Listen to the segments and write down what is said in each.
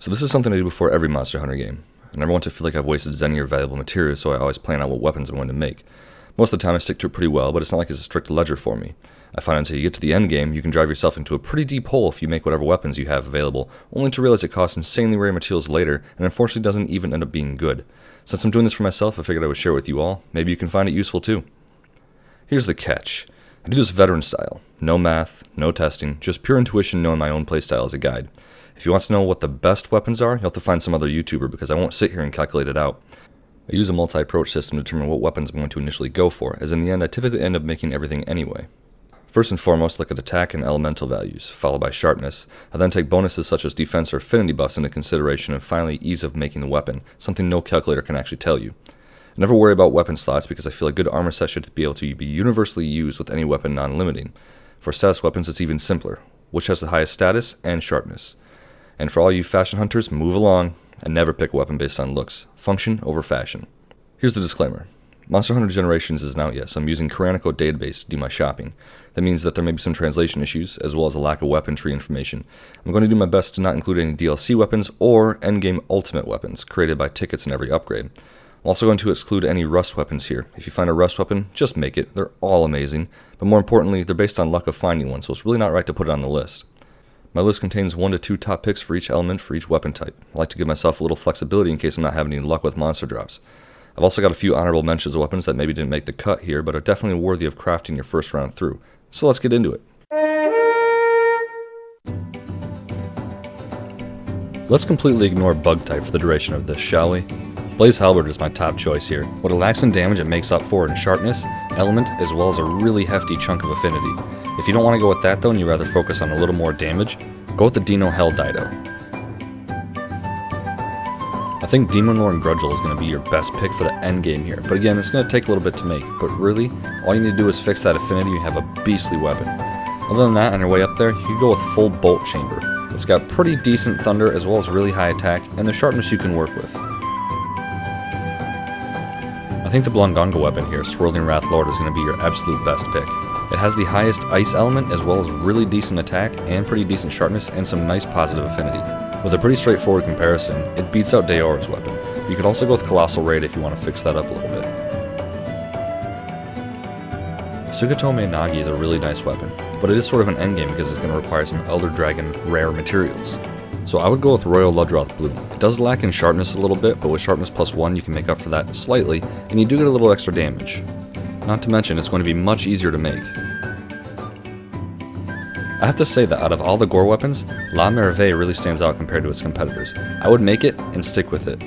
So this is something I do before every Monster Hunter game. I never want to feel like I've wasted any or valuable materials, so I always plan out what weapons I'm going to make. Most of the time I stick to it pretty well, but it's not like it's a strict ledger for me. I find until you get to the end game, you can drive yourself into a pretty deep hole if you make whatever weapons you have available, only to realize it costs insanely rare materials later, and unfortunately doesn't even end up being good. Since I'm doing this for myself, I figured I would share it with you all. Maybe you can find it useful too. Here's the catch. I do this veteran style. No math, no testing, just pure intuition knowing my own playstyle as a guide. If you want to know what the best weapons are, you'll have to find some other YouTuber because I won't sit here and calculate it out. I use a multi-approach system to determine what weapons I'm going to initially go for, as in the end I typically end up making everything anyway. First and foremost, look at attack and elemental values, followed by sharpness. I then take bonuses such as defense or affinity buffs into consideration, and finally ease of making the weapon, something no calculator can actually tell you. I never worry about weapon slots because I feel a good armor set should be able to be universally used with any weapon non-limiting. For status weapons it's even simpler, which has the highest status and sharpness. And for all you fashion hunters, move along and never pick a weapon based on looks. Function over fashion. Here's the disclaimer. Monster Hunter Generations isn't out yet, so I'm using Tyrannical database to do my shopping. That means that there may be some translation issues, as well as a lack of weapon tree information. I'm going to do my best to not include any DLC weapons or endgame ultimate weapons, created by tickets in every upgrade. I'm also going to exclude any rust weapons here. If you find a rust weapon, just make it. They're all amazing, but more importantly, they're based on luck of finding one, so it's really not right to put it on the list. My list contains 1 to 2 top picks for each element for each weapon type. I like to give myself a little flexibility in case I'm not having any luck with monster drops. I've also got a few honorable mentions of weapons that maybe didn't make the cut here, but are definitely worthy of crafting your first round through. So let's get into it. Let's completely ignore bug type for the duration of this, shall we? Blaze Halberd is my top choice here. What it lacks in damage it makes up for in sharpness, element, as well as a really hefty chunk of affinity. If you don't want to go with that though and you rather focus on a little more damage, go with the Dino Hell Dido. I think Demon Lord and Grudgel is going to be your best pick for the end game here, but again it's going to take a little bit to make, but really, all you need to do is fix that affinity and you have a beastly weapon. Other than that, on your way up there, you can go with Full Bolt Chamber. It's got pretty decent thunder as well as really high attack, and the sharpness you can work with. I think the Blongonga weapon here, Swirling Wrath Lord, is going to be your absolute best pick. It has the highest ice element as well as really decent attack and pretty decent sharpness and some nice positive affinity. With a pretty straightforward comparison, it beats out Daora's weapon. You could also go with Colossal Raid if you want to fix that up a little bit. Sugatomi Nagi is a really nice weapon, but it is sort of an endgame because it's going to require some Elder Dragon rare materials. So I would go with Royal Ludroth Bloom. It does lack in sharpness a little bit, but with sharpness +1 you can make up for that slightly, and you do get a little extra damage. Not to mention, it's going to be much easier to make. I have to say that out of all the gore weapons, La Merveille really stands out compared to its competitors. I would make it and stick with it.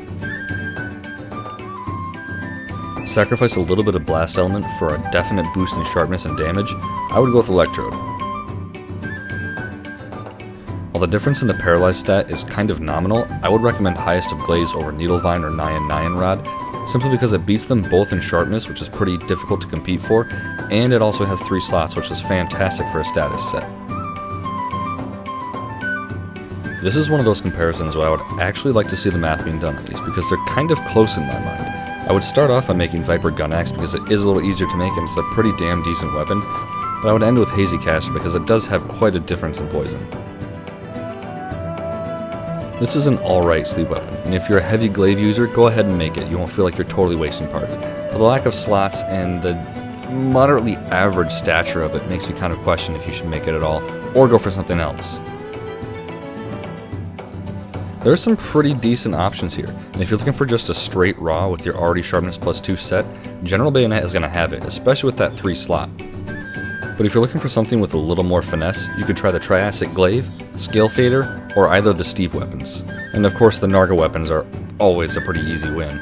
Sacrifice a little bit of blast element for a definite boost in sharpness and damage, I would go with Electrode. While the difference in the paralyzed stat is kind of nominal, I would recommend Highest of Glaives over Needlevine or Nyan Rod, simply because it beats them both in sharpness, which is pretty difficult to compete for, and it also has 3 slots, which is fantastic for a status set. This is one of those comparisons where I would actually like to see the math being done on these, because they're kind of close in my mind. I would start off by making Viper Gun Axe because it is a little easier to make and it's a pretty damn decent weapon, but I would end with Hazy Caster because it does have quite a difference in poison. This is an alright sleep weapon, and if you're a heavy glaive user, go ahead and make it. You won't feel like you're totally wasting parts. But the lack of slots and the moderately average stature of it makes me kind of question if you should make it at all, or go for something else. There are some pretty decent options here, and if you're looking for just a straight raw with your already sharpness +2 set, General Bayonet is going to have it, especially with that 3 slot. But if you're looking for something with a little more finesse, you could try the Triassic Glaive, Scale Fader, or either of the Steve weapons. And of course the Narga weapons are always a pretty easy win.